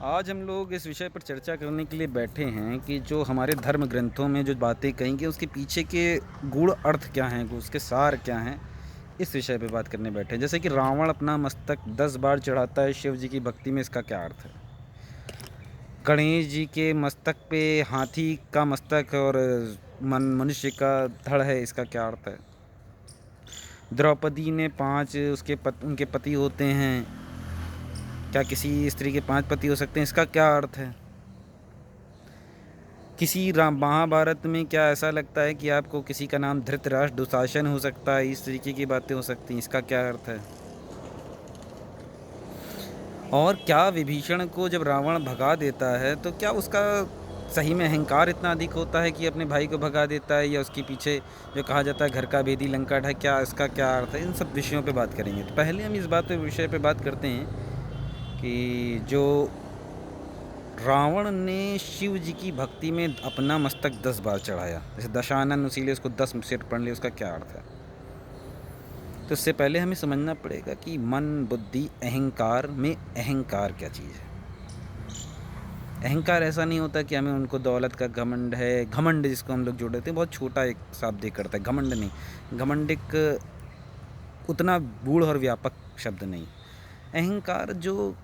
आज हम लोग इस विषय पर चर्चा करने के लिए बैठे हैं कि जो हमारे धर्म ग्रंथों में जो बातें कही गई उसके पीछे के गूढ़ अर्थ क्या हैं, उसके सार क्या हैं, इस विषय पे बात करने बैठे हैं। जैसे कि रावण अपना मस्तक 10 बार चढ़ाता है शिव जी की भक्ति में, इसका क्या अर्थ है? गणेश जी के मस्तक पे हाथी का मस्तक और मनुष्य का धड़ है, इसका क्या अर्थ है? द्रौपदी ने 5 उनके पति होते हैं, क्या किसी स्त्री के 5 पति हो सकते हैं, इसका क्या अर्थ है? किसी राम महाभारत में क्या ऐसा लगता है कि आपको किसी का नाम धृतराष्ट्र दुशासन हो सकता है, इस तरीके की बातें हो सकती हैं, इसका क्या अर्थ है? और क्या विभीषण को जब रावण भगा देता है तो क्या उसका सही में अहंकार इतना अधिक होता है कि अपने भाई को भगा देता है, या उसके पीछे जो कहा जाता है घर का भेदी लंका ढाई, क्या इसका क्या अर्थ है? इन सब विषयों पे बात करेंगे। तो पहले हम इस विषय पे बात करते हैं कि जो रावण ने शिव जी की भक्ति में अपना मस्तक 10 बार चढ़ाया, जैसे दशानन, उसीलिए उसको 10 सिर पढ़ लिया, उसका क्या अर्थ है? तो इससे पहले हमें समझना पड़ेगा कि मन, बुद्धि, अहंकार में अहंकार क्या चीज़ है। अहंकार ऐसा नहीं होता कि हमें उनको दौलत का घमंड है। घमंड जिसको हम लोग जोड़ देते हैं, बहुत छोटा एक शाब्दिक करता है, घमंड नहीं। घमंड एक उतना गूढ़ और व्यापक शब्द नहीं। अहंकार जो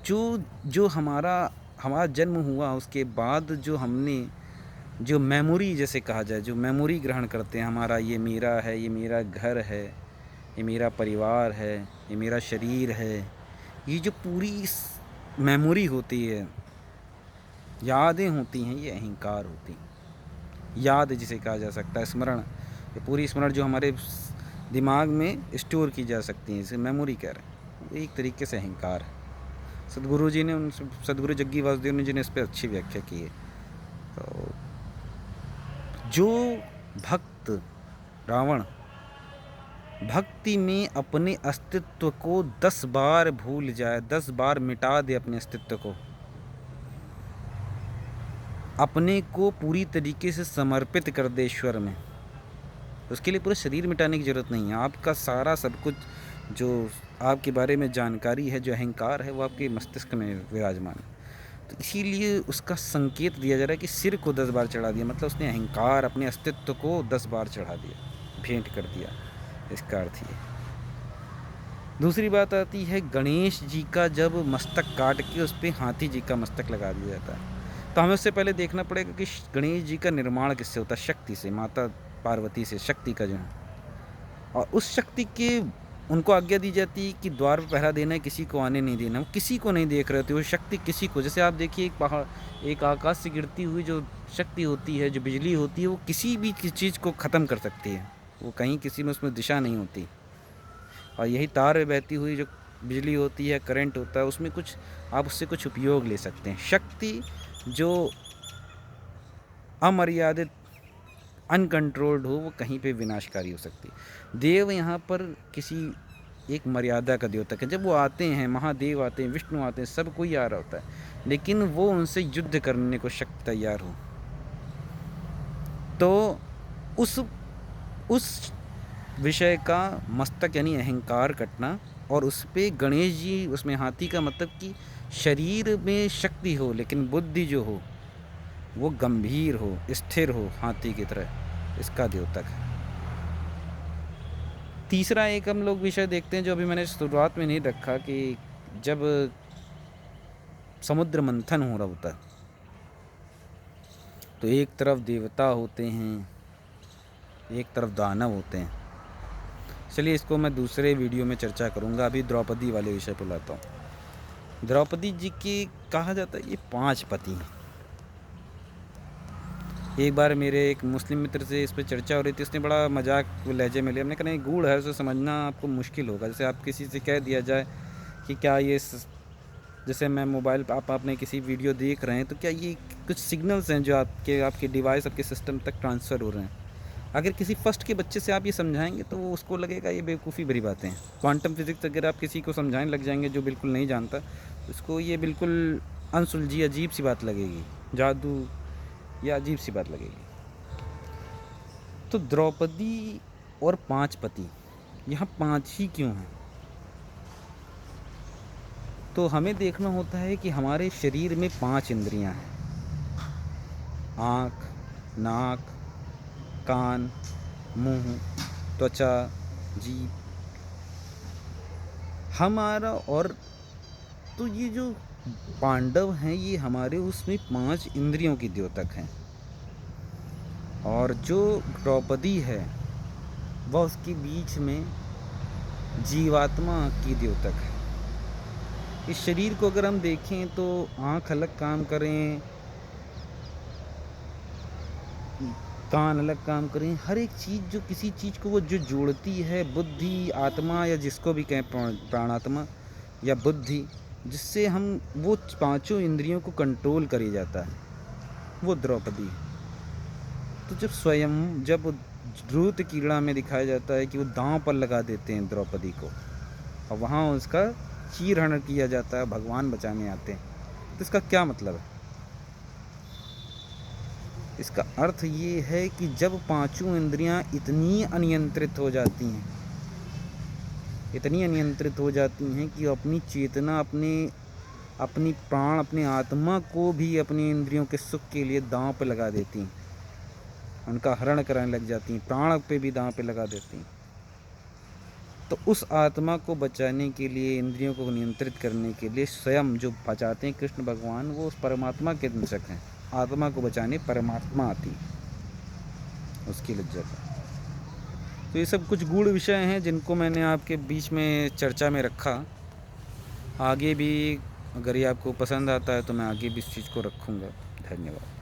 जो जो हमारा हमारा जन्म हुआ उसके बाद जो हमने जो मेमोरी, जैसे कहा जाए, जो मेमोरी ग्रहण करते हैं, हमारा ये मेरा है, ये मेरा घर है, ये मेरा परिवार है, ये मेरा शरीर है, ये जो पूरी मेमोरी होती है, यादें होती हैं, ये अहंकार होती हैं। याद जिसे कहा जा सकता है, स्मरण, ये पूरी स्मरण जो हमारे दिमाग में स्टोर की जा सकती है, इसे मेमोरी कह रहे हैं। वो एक तरीके से अहंकार है। सदगुरु जग्गी वासुदेव ने इस पर अच्छी व्याख्या की है। तो जो भक्त रावण भक्ति में अपने अस्तित्व को 10 बार भूल जाए, 10 बार मिटा दे अपने अस्तित्व को, अपने को पूरी तरीके से समर्पित कर दे ईश्वर में, उसके लिए पूरा शरीर मिटाने की ज़रूरत नहीं है। आपका सारा सब कुछ जो आपके बारे में जानकारी है, जो अहंकार है, वो आपके मस्तिष्क में विराजमान है। तो इसीलिए उसका संकेत दिया जा रहा है कि सिर को 10 बार चढ़ा दिया, मतलब उसने अहंकार, अपने अस्तित्व को 10 बार चढ़ा दिया, भेंट कर दिया, इसका अर्थ ये। दूसरी बात आती है गणेश जी का, जब मस्तक काट के उस पर हाथी जी का मस्तक लगा दिया जाता है, तो हमें उससे पहले देखना पड़ेगा कि गणेश जी का निर्माण किससे होता है? शक्ति से, माता पार्वती से, शक्ति का जो है। और उस शक्ति के उनको आज्ञा दी जाती है कि द्वार पर पहरा देना है, किसी को आने नहीं देना। वो किसी को नहीं देख रहे होते, वो शक्ति किसी को, जैसे आप देखिए एक पहाड़, एक आकाश से गिरती हुई जो शक्ति होती है, जो बिजली होती है, वो किसी भी चीज़ को ख़त्म कर सकती है। वो कहीं किसी में उसमें दिशा नहीं होती। और यही तार में बहती हुई जो बिजली होती है, करंट होता है, उसमें कुछ आप उससे कुछ उपयोग ले सकते हैं। शक्ति जो अमर्यादित, अनकंट्रोल्ड हो, वो कहीं पे विनाशकारी हो सकती है। देव यहाँ पर किसी एक मर्यादा का द्योतक है। जब वो आते हैं, महादेव आते हैं, विष्णु आते हैं, सब कोई आ रहा होता है, लेकिन वो उनसे युद्ध करने को शक्ति तैयार हो, तो उस विषय का मस्तक यानी अहंकार कटना, और उस पर गणेश जी, उसमें हाथी का मतलब कि शरीर में शक्ति हो लेकिन बुद्धि जो हो वो गंभीर हो, स्थिर हो, हाथी की तरह, इसका द्योतक है। तीसरा एक हम लोग विषय देखते हैं जो अभी मैंने शुरुआत में नहीं रखा, कि जब समुद्र मंथन हो रहा होता है तो एक तरफ देवता होते हैं, एक तरफ दानव होते हैं। चलिए इसको मैं दूसरे वीडियो में चर्चा करूंगा, अभी द्रौपदी वाले विषय पर लाता हूँ। द्रौपदी जी की कहा जाता है ये 5 पति हैं। एक बार मेरे एक मुस्लिम मित्र से इस पर चर्चा हो रही थी, उसने बड़ा मजाक लहजे में लिया। हमने कहा नहीं, गूढ़ है, उसे समझना आपको मुश्किल होगा। जैसे आप किसी से कह दिया जाए कि क्या ये जैसे मैं मोबाइल पर आपने किसी वीडियो देख रहे हैं, तो क्या ये कुछ सिग्नल्स हैं जो आपके डिवाइस, आपके सिस्टम तक ट्रांसफ़र हो रहे हैं। अगर किसी फर्स्ट के बच्चे से आप ये समझाएंगे तो वो उसको लगेगा ये बेवकूफ़ी भरी बातें हैं। क्वांटम फिज़िक्स अगर आप किसी को समझाने लग जाएंगे जो बिल्कुल नहीं जानता, उसको ये बिल्कुल अनसुलझी अजीब सी बात लगेगी, जादू या अजीब सी बात लगेगी। तो द्रौपदी और 5 पति, यहाँ 5 ही क्यों हैं? तो हमें देखना होता है कि हमारे शरीर में 5 इंद्रियां हैं। आँख, नाक, कान, मुंह, त्वचा, जीभ, हमारा। और तो ये जो पांडव हैं ये हमारे उसमें 5 इंद्रियों की द्योतक हैं। और जो द्रौपदी है वह उसके बीच में जीवात्मा की द्योतक है। इस शरीर को अगर हम देखें तो आँख अलग काम करें, कान अलग काम करें, हर एक चीज़ जो किसी चीज़ को वो जो जोड़ती है, बुद्धि, आत्मा या जिसको भी कहें प्राणात्मा या बुद्धि, जिससे हम वो पांचों इंद्रियों को कंट्रोल करी जाता है, वो द्रौपदी है। तो जब ध्रुव कीड़ा में दिखाया जाता है कि वो दांव पर लगा देते हैं द्रौपदी को और वहाँ उसका चीरहरण किया जाता है, भगवान बचाने आते हैं, तो इसका क्या मतलब है? इसका अर्थ ये है कि जब पांचों इंद्रियां इतनी अनियंत्रित हो जाती हैं, इतनी अनियंत्रित हो जाती हैं कि अपनी चेतना, अपनी प्राण, अपनी आत्मा को भी अपनी इंद्रियों के सुख के लिए दांव पे लगा देती हैं, उनका हरण कराने लग जाती हैं, प्राण पे भी दांव पे लगा देती हैं। तो उस आत्मा को बचाने के लिए, इंद्रियों को नियंत्रित करने के लिए स्वयं जो बचाते हैं कृष्ण भगवान, वो उस परमात्मा के अंशक हैं। आत्मा को बचाने परमात्मा आती है उसकी लज्जा का। तो ये सब कुछ गूढ़ विषय हैं जिनको मैंने आपके बीच में चर्चा में रखा। आगे भी अगर ये आपको पसंद आता है तो मैं आगे भी इस चीज़ को रखूँगा। धन्यवाद।